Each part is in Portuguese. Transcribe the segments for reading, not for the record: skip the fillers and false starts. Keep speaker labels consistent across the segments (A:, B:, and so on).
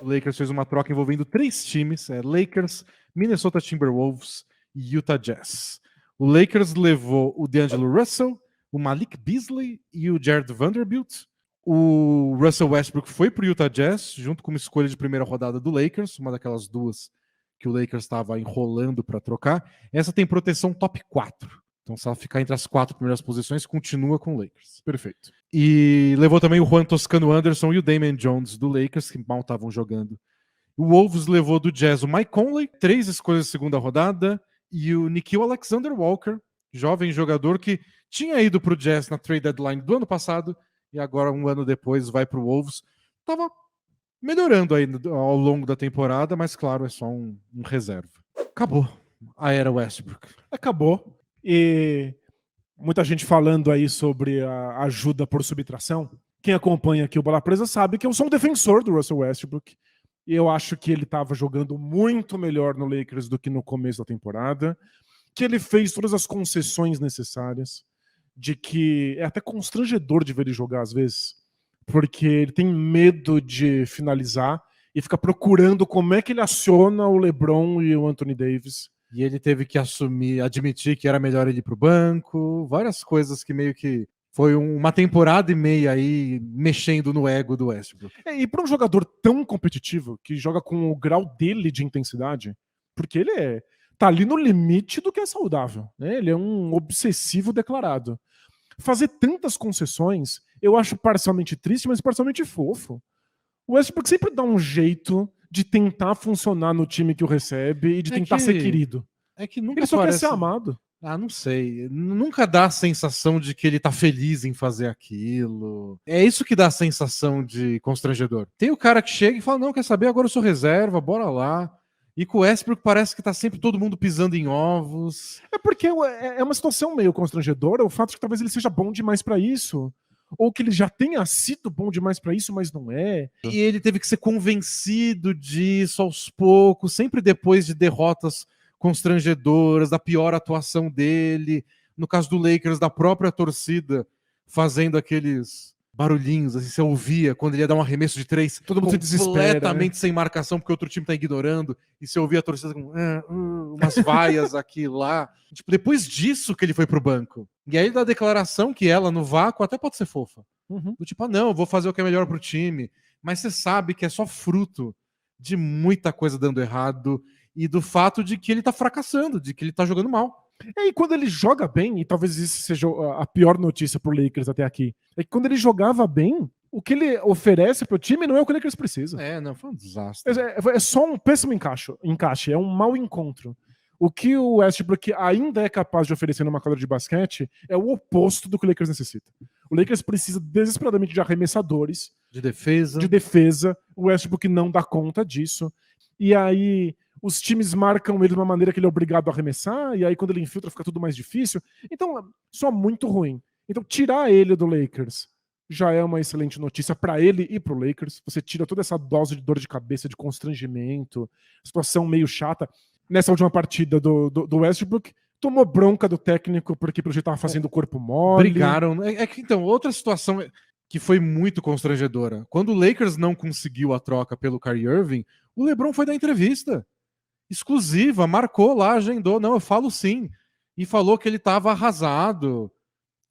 A: o Lakers fez uma troca envolvendo 3 times, Lakers, Minnesota Timberwolves e Utah Jazz. O Lakers levou o D'Angelo Russell, o Malik Beasley e o Jared Vanderbilt. O Russell Westbrook foi para o Utah Jazz, junto com uma escolha de primeira rodada do Lakers, uma daquelas duas que o Lakers estava enrolando para trocar. Essa tem proteção top 4. Então, se ela ficar entre as 4 primeiras posições, continua com o Lakers.
B: Perfeito.
A: E levou também o Juan Toscano Anderson e o Damian Jones do Lakers, que mal estavam jogando. O Wolves levou do Jazz o Mike Conley, 3 escolhas de segunda rodada, e o Nickeil Alexander-Walker, jovem jogador que tinha ido para o Jazz na trade deadline do ano passado, e agora, um ano depois, vai para o Wolves. Estava melhorando aí ao longo da temporada, mas claro, é só um reserva. Acabou a era Westbrook.
B: Acabou. E muita gente falando aí sobre a ajuda por subtração. Quem acompanha aqui o Bola Presa sabe que eu sou um defensor do Russell Westbrook. E eu acho que ele estava jogando muito melhor no Lakers do que no começo da temporada. Que ele fez todas as concessões necessárias. De que é até constrangedor de ver ele jogar às vezes. Porque ele tem medo de finalizar e fica procurando como é que ele aciona o LeBron e o Anthony Davis.
A: E ele teve que admitir que era melhor ele ir pro banco, várias coisas que meio que foi uma temporada e meia aí mexendo no ego do Westbrook.
B: E para um jogador tão competitivo, que joga com o grau dele de intensidade, porque ele tá ali no limite do que é saudável, né? Ele é um obsessivo declarado. Fazer tantas concessões, eu acho parcialmente triste, mas parcialmente fofo. O Westbrook sempre dá um jeito de tentar funcionar no time que o recebe e de tentar ser querido.
A: É que nunca
B: ele só
A: parece...
B: quer ser amado.
A: Ah, não sei. Nunca dá a sensação de que ele tá feliz em fazer aquilo. É isso que dá a sensação de constrangedor. Tem o cara que chega e fala, não, quer saber, agora eu sou reserva, bora lá. E com o Westbrook parece que tá sempre todo mundo pisando em ovos.
B: É porque é uma situação meio constrangedora, o fato de que talvez ele seja bom demais pra isso. Ou que ele já tenha sido bom demais pra isso, mas não é.
A: E ele teve que ser convencido disso aos poucos, sempre depois de derrotas constrangedoras, da pior atuação dele. No caso do Lakers, da própria torcida, fazendo aqueles barulhinhos, assim, você ouvia quando ele ia dar um arremesso de 3,
B: todo mundo se desespera,
A: completamente sem marcação, porque o outro time tá ignorando, e você ouvia a torcida com umas vaias aqui e lá. Tipo, depois disso que ele foi pro banco. E aí ele dá a declaração que ela, no vácuo, até pode ser fofa. Do tipo, não, eu vou fazer o que é melhor pro time. Mas você sabe que é só fruto de muita coisa dando errado e do fato de que ele tá fracassando, de que ele tá jogando mal.
B: E quando ele joga bem, e talvez isso seja a pior notícia pro Lakers até aqui, é que quando ele jogava bem, o que ele oferece pro time não é o que o Lakers precisa.
A: Não, foi um desastre.
B: É só um péssimo encaixe, é um mau encontro. O que o Westbrook ainda é capaz de oferecer numa quadra de basquete é o oposto do que o Lakers necessita. O Lakers precisa desesperadamente de arremessadores,
A: de defesa.
B: O Westbrook não dá conta disso. E aí os times marcam ele de uma maneira que ele é obrigado a arremessar, e aí quando ele infiltra fica tudo mais difícil. Então, só muito ruim. Então, tirar ele do Lakers já é uma excelente notícia para ele e pro Lakers. Você tira toda essa dose de dor de cabeça, de constrangimento, situação meio chata. Nessa última partida do Westbrook, tomou bronca do técnico porque pelo jeito tava fazendo o corpo mole.
A: Brigaram. Então, outra situação que foi muito constrangedora. Quando o Lakers não conseguiu a troca pelo Kyrie Irving, o LeBron foi dar entrevista exclusiva, marcou lá, agendou. Não, eu falo sim. E falou que ele tava arrasado.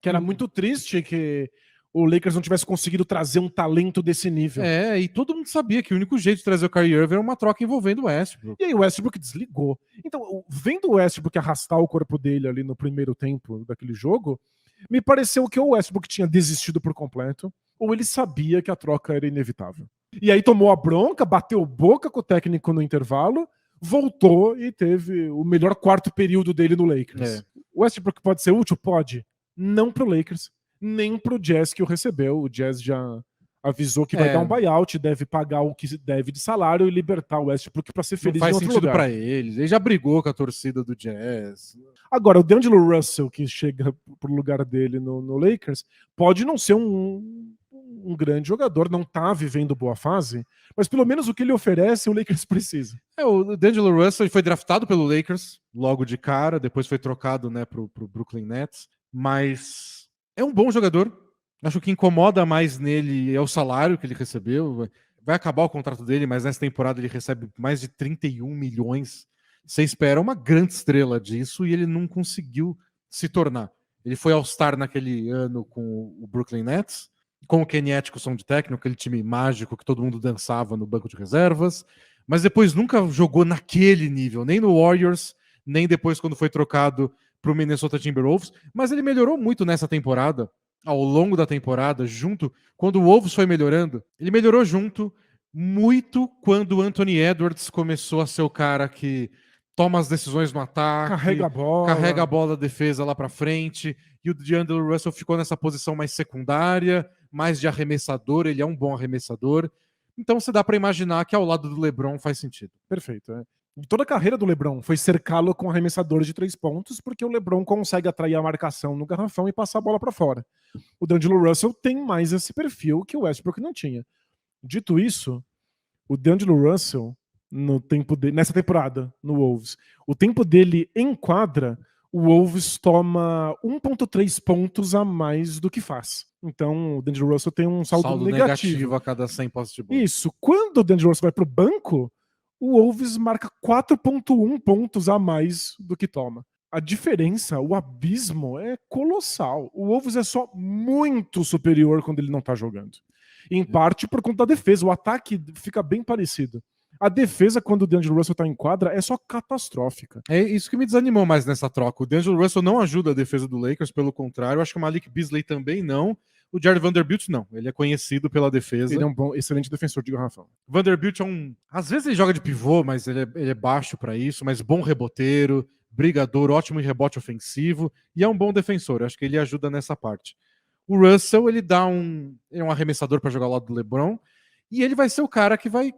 B: Que era muito triste que o Lakers não tivesse conseguido trazer um talento desse nível.
A: E todo mundo sabia que o único jeito de trazer o Kyrie Irving era uma troca envolvendo o Westbrook.
B: E aí o Westbrook desligou. Então, vendo o Westbrook arrastar o corpo dele ali no primeiro tempo daquele jogo, me pareceu que o Westbrook tinha desistido por completo, ou ele sabia que a troca era inevitável. E aí tomou a bronca, bateu boca com o técnico no intervalo, voltou e teve o melhor quarto período dele no Lakers. O Westbrook pode ser útil? Pode. Não pro Lakers, nem pro Jazz que o recebeu. O Jazz já avisou que vai dar um buyout, deve pagar o que deve de salário e libertar o Westbrook para ser feliz em outro lugar.
A: Não faz sentido para eles. Ele já brigou com a torcida do Jazz.
B: Agora, o D'Angelo Russell, que chega pro lugar dele no Lakers, pode não ser um grande jogador, não tá vivendo boa fase, mas pelo menos o que ele oferece, o Lakers precisa.
A: O D'Angelo Russell foi draftado pelo Lakers logo de cara, depois foi trocado, né, pro Brooklyn Nets, mas é um bom jogador. Acho que o que incomoda mais nele é o salário que ele recebeu. vai acabar o contrato dele, mas nessa temporada ele recebe mais de 31 milhões. Você espera uma grande estrela disso e ele não conseguiu se tornar. Ele foi All-Star naquele ano com o Brooklyn Nets, com o Kenny Atkinson de técnico, aquele time mágico que todo mundo dançava no banco de reservas, mas depois nunca jogou naquele nível, nem no Warriors, nem depois quando foi trocado para o Minnesota Timberwolves, mas ele melhorou muito nessa temporada, ao longo da temporada, junto, quando o Wolves foi melhorando, ele melhorou junto muito quando o Anthony Edwards começou a ser o cara que toma as decisões no ataque,
B: Carrega
A: a bola da defesa lá para frente, e o D'Angelo Russell ficou nessa posição mais secundária, mais de arremessador, ele é um bom arremessador. Então você dá para imaginar que ao lado do LeBron faz sentido.
B: Perfeito. Toda a carreira do LeBron foi cercá-lo com arremessadores de 3 pontos, porque o LeBron consegue atrair a marcação no garrafão e passar a bola para fora. O D'Angelo Russell tem mais esse perfil que o Westbrook não tinha. Dito isso, o D'Angelo Russell, nessa temporada, no Wolves, o tempo dele em quadra, o Wolves toma 1,3 pontos a mais do que faz. Então, o D'Angelo Russell tem um saldo negativo
A: a cada 100 posses de bola.
B: Isso. Quando o D'Angelo Russell vai pro banco, o Wolves marca 4,1 pontos a mais do que toma. A diferença, o abismo é colossal. O Wolves é só muito superior quando ele não tá jogando. Em parte por conta da defesa. O ataque fica bem parecido. A defesa, quando o D'Angelo Russell tá em quadra, é só catastrófica.
A: É isso que me desanimou mais nessa troca. O D'Angelo Russell não ajuda a defesa do Lakers, pelo contrário. Eu acho que o Malik Beasley também não. O Jared Vanderbilt não. Ele é conhecido pela defesa.
B: Ele é um bom, excelente defensor de garrafão.
A: Vanderbilt às vezes ele joga de pivô, mas ele é baixo para isso, mas bom reboteiro, brigador, ótimo em rebote ofensivo e é um bom defensor. Eu acho que ele ajuda nessa parte. O Russell, ele é um arremessador para jogar ao lado do LeBron e ele vai ser o cara que vai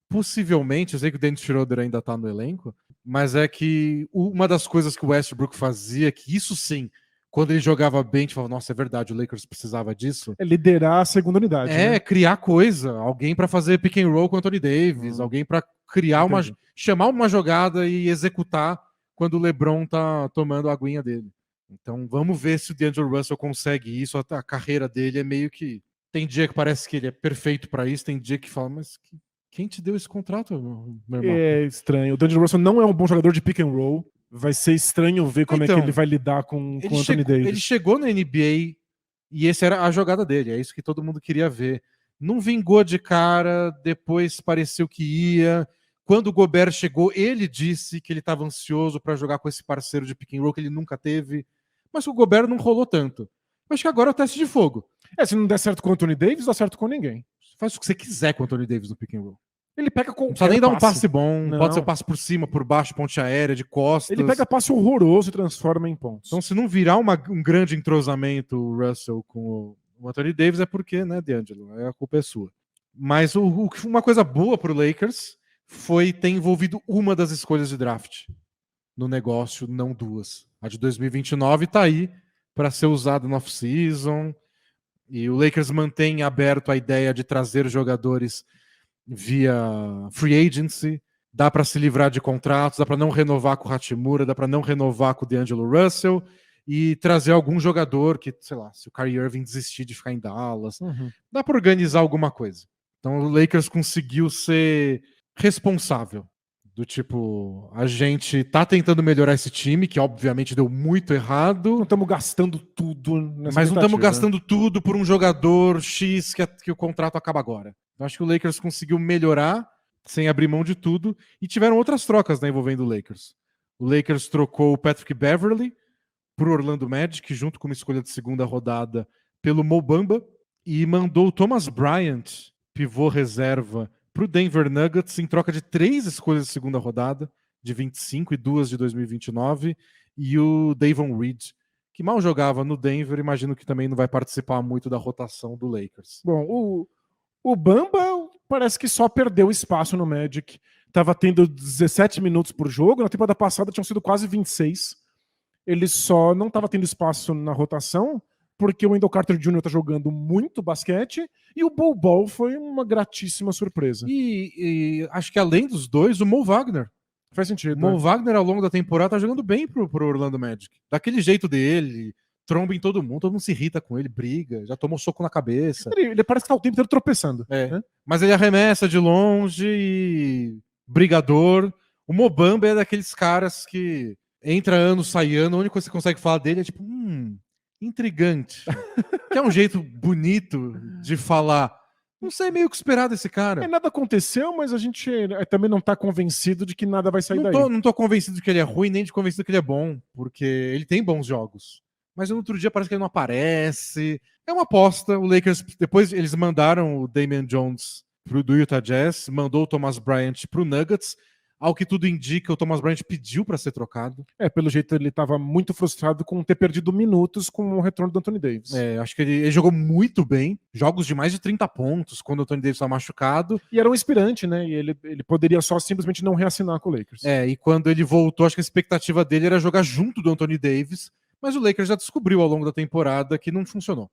A: possivelmente, eu sei que o Dennis Schroeder ainda tá no elenco, mas é que uma das coisas que o Westbrook fazia, que isso sim, quando ele jogava bem, a gente falava, nossa, é verdade, o Lakers precisava disso.
B: É liderar a segunda unidade.
A: Né? Criar coisa, alguém para fazer pick and roll com o Anthony Davis, alguém para criar chamar uma jogada e executar quando o LeBron tá tomando a aguinha dele. Então vamos ver se o D'Angelo Russell consegue isso. A carreira dele é meio que... Tem dia que parece que ele é perfeito para isso, tem dia que fala, mas quem te deu esse contrato, meu irmão?
B: É estranho. O D'Angelo Russell não é um bom jogador de pick and roll. Vai ser estranho ver como é que ele vai lidar com o Anthony Davis.
A: Ele chegou na NBA e essa era a jogada dele. É isso que todo mundo queria ver. Não vingou de cara, depois pareceu que ia. Quando o Gobert chegou, ele disse que ele estava ansioso para jogar com esse parceiro de pick and roll que ele nunca teve. Mas o Gobert não rolou tanto. Eu acho que agora é o teste de fogo.
B: Se não der certo com o Anthony Davis, dá certo com ninguém.
A: Faz o que você quiser com o Anthony Davis no pick and roll.
B: Ele pega com.
A: Não precisa nem dar um passe bom,
B: não.
A: Pode ser um passe por cima, por baixo, ponte aérea, de costas.
B: Ele pega passe horroroso e transforma em pontos.
A: Então, se não virar um grande entrosamento o Russell com o Anthony Davis, é porque, né, D'Angelo? A culpa é sua. Mas uma coisa boa pro Lakers foi ter envolvido uma das escolhas de draft no negócio, não duas. A de 2029 tá aí para ser usada no off-season. E o Lakers mantém aberto a ideia de trazer jogadores via free agency, dá para se livrar de contratos, dá para não renovar com o Hachimura, dá para não renovar com o D'Angelo Russell e trazer algum jogador que, sei lá, se o Kyrie Irving desistir de ficar em Dallas, dá para organizar alguma coisa. Então o Lakers conseguiu ser responsável, do tipo, a gente tá tentando melhorar esse time, que obviamente deu muito errado.
B: Não estamos gastando tudo nessa
A: mas não estamos gastando tudo por um jogador X que o contrato acaba agora. Eu acho que o Lakers conseguiu melhorar sem abrir mão de tudo e tiveram outras trocas, né, envolvendo o Lakers. O Lakers trocou o Patrick Beverley pro Orlando Magic, junto com uma escolha de segunda rodada pelo Mo Bamba, e mandou o Thomas Bryant, pivô reserva, pro Denver Nuggets em troca de 3 escolhas de segunda rodada, de 25 e 2 de 2029, e o Davon Reed, que mal jogava no Denver, imagino que também não vai participar muito da rotação do Lakers.
B: Bom, o Bamba parece que só perdeu espaço no Magic. Tava tendo 17 minutos por jogo. Na temporada passada tinham sido quase 26. Ele só não estava tendo espaço na rotação porque o Wendell Carter Jr. tá jogando muito basquete e o Bol Bol foi uma gratíssima surpresa.
A: E acho que além dos dois, o Mo Wagner.
B: Faz sentido.
A: O Mo Wagner, ao longo da temporada, tá jogando bem pro Orlando Magic. Daquele jeito dele, tromba em todo mundo se irrita com ele, briga, já tomou soco na cabeça.
B: Ele parece que tá o tempo inteiro tropeçando.
A: É.
B: Né?
A: Mas ele arremessa de longe e brigador. O Mobamba é daqueles caras que entra ano, sai ano, a única coisa que você consegue falar dele é tipo, intrigante. Que é um jeito bonito de falar. Não sei meio que esperar desse cara.
B: Nada aconteceu, mas a gente também não tá convencido de que nada vai sair daí.
A: Não tô convencido de que ele é ruim, nem de convencido que ele é bom, porque ele tem bons jogos. Mas no outro dia parece que ele não aparece. É uma aposta. O Lakers, depois eles mandaram o Damian Jones do Utah Jazz, mandou o Thomas Bryant pro Nuggets. Ao que tudo indica, o Thomas Bryant pediu para ser trocado.
B: Pelo jeito ele estava muito frustrado com ter perdido minutos com o retorno do Anthony Davis.
A: Acho que ele jogou muito bem, jogos de mais de 30 pontos quando o Anthony Davis estava machucado.
B: E era um inspirante, né? E ele poderia só simplesmente não reassinar com o Lakers.
A: E quando ele voltou, acho que a expectativa dele era jogar junto do Anthony Davis, mas o Lakers já descobriu ao longo da temporada que não funcionou.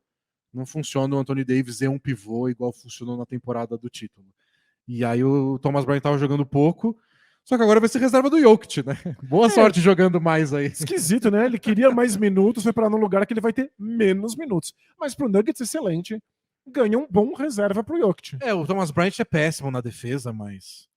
A: Não funciona o Anthony Davis em um pivô igual funcionou na temporada do título. E aí o Thomas Bryant estava jogando pouco, só que agora vai ser reserva do Jokic, né? Boa sorte jogando mais aí.
B: Esquisito, né? Ele queria mais minutos, foi parar num lugar que ele vai ter menos minutos. Mas pro Nuggets, excelente. Ganha um bom reserva pro Jokic.
A: O Thomas Bryant é péssimo na defesa, mas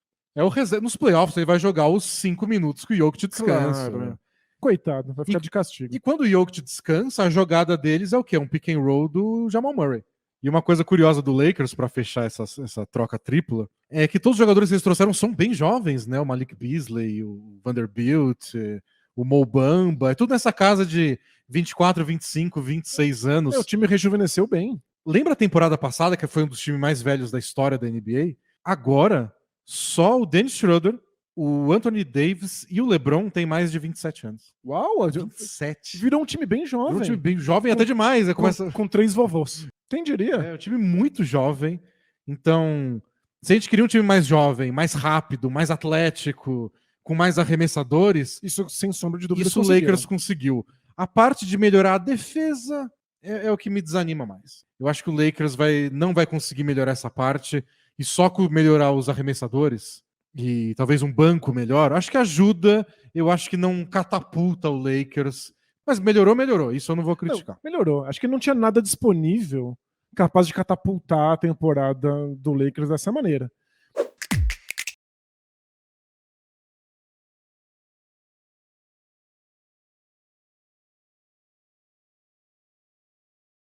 A: nos playoffs ele vai jogar os 5 minutos que o Jokic descansa.
B: Claro, né? Coitado, vai ficar de castigo.
A: E quando o Jokic descansa, a jogada deles é o quê? Um pick and roll do Jamal Murray. E uma coisa curiosa do Lakers, para fechar essa troca tripla, é que todos os jogadores que eles trouxeram são bem jovens, né? O Malik Beasley, o Vanderbilt, o Mo Bamba, é tudo nessa casa de 24, 25, 26 anos.
B: O time rejuvenesceu bem.
A: Lembra a temporada passada, que foi um dos times mais velhos da história da NBA? Agora, só o Dennis Schroeder, o Anthony Davis e o LeBron têm mais de 27 anos.
B: Uau!
A: 27.
B: Virou um time bem jovem.
A: Virou um time bem jovem, até demais.
B: Com 3 vovôs. Quem diria?
A: É um time muito jovem. Então, se a gente queria um time mais jovem, mais rápido, mais atlético, com mais arremessadores,
B: isso sem sombra de dúvida.
A: Isso o Lakers conseguiu. A parte de melhorar a defesa é o que me desanima mais. Eu acho que o Lakers não vai conseguir melhorar essa parte, e só com melhorar os arremessadores e talvez um banco melhor, acho que ajuda. Eu acho que não catapulta o Lakers, mas melhorou. Isso eu não vou criticar.
B: Não, melhorou. Acho que não tinha nada disponível capaz de catapultar a temporada do Lakers dessa maneira.